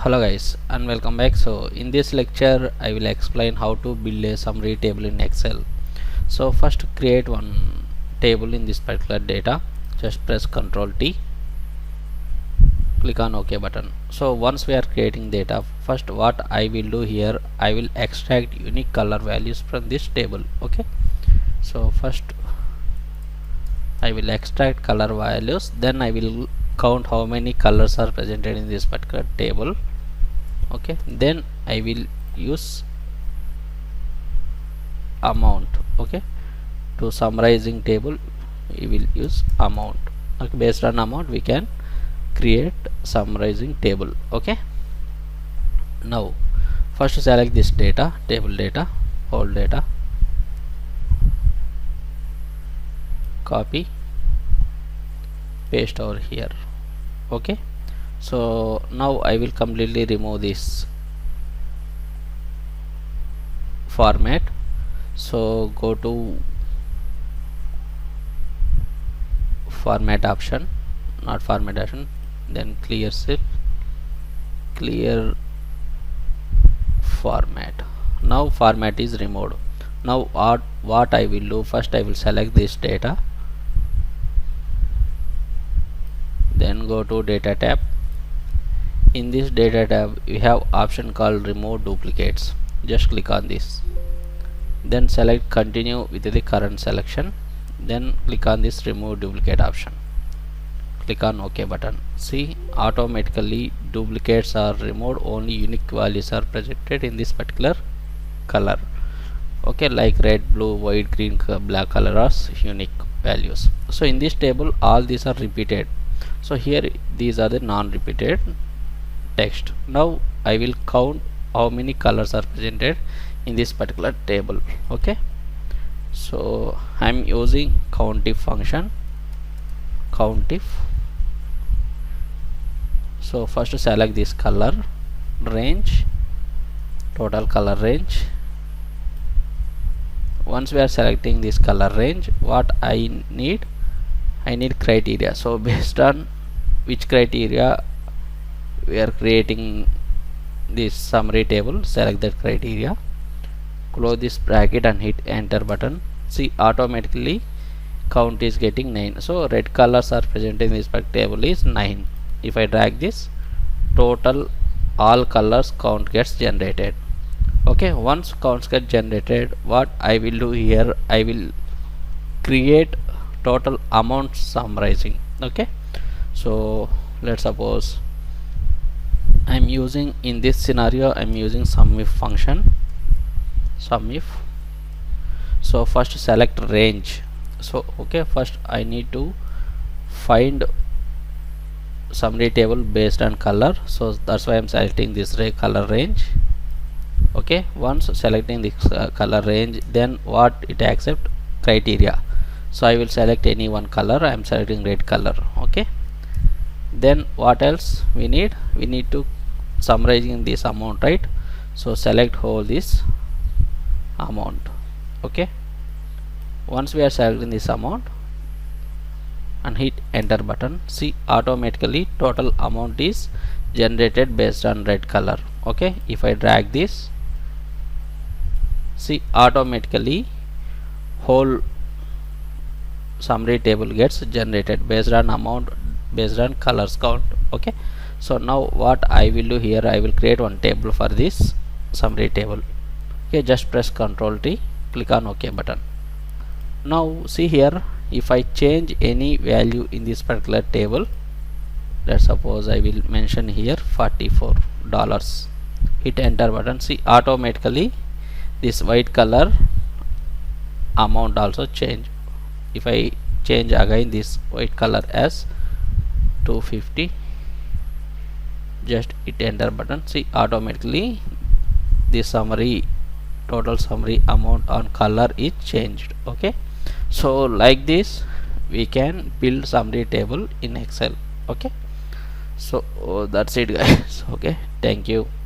Hello guys and welcome back. So in this lecture I will explain how to build a summary table in Excel. So first create one table in this particular data. Just press Ctrl T, click on OK button. So once we are creating data, first what I will do here, I will extract unique color values from this table. Okay, so first I will extract color values, then I will count how many colors are presented in this particular table. Okay, then I will use amount. Okay, to summarizing table we will use amount. Okay, based on amount we can create summarizing table. Okay, now first select this data, table data, whole data, copy, paste over here. Okay, so now I will completely remove this format. So go to format option, not format option, then clear cell, clear format. Now format is removed. Now what I will do, first I will select this data, then go to data tab. In this data tab we have option called remove duplicates. Just click on this, then select continue with the current selection, then click on this remove duplicate option, click on OK button. See, automatically duplicates are removed, only unique values are presented in this particular color. Okay, like red, blue, white, green, black color are unique values. So in this table all these are repeated, so here these are the non-repeated text. Now I will count how many colors are presented in this particular table. Okay, so I'm using countif function, countif. So first select this color range, total color range. Once we are selecting this color range, what I need criteria. So based on which criteria we are creating this summary table, select that criteria, close this bracket and hit enter button. See, automatically count is getting 9. So red colors are present in this table is 9. If I drag this, total all colors count gets generated. Okay, once counts get generated, what I will do here, I will create total amount summarizing. Okay, so let's suppose I'm using, in this scenario I'm using SUMIF function, SUMIF. So first select range. So okay, first I need to find summary table based on color, so that's why I'm selecting this color range. Okay, once selecting this color range, then what it accept criteria. So I will select any one color, I am selecting red color. Okay, then what else we need to summarizing this amount, right? So select whole this amount. Okay, once we are selecting this amount and hit enter button, see, automatically total amount is generated based on red color. Okay, if I drag this, see, automatically whole summary table gets generated based on amount, based on colors count. Okay, so now what I will do here, I will create one table for this summary table. Okay, just press Ctrl T, click on OK button. Now see here, if I change any value in this particular table, let's suppose I will mention here $44, hit enter button. See, automatically this white color amount also change. If I change again this white color as 250, just hit enter button. See, automatically the summary, total summary amount on color is changed. Okay, so like this we can build summary table in Excel. Okay, so that's it guys. Okay, thank you.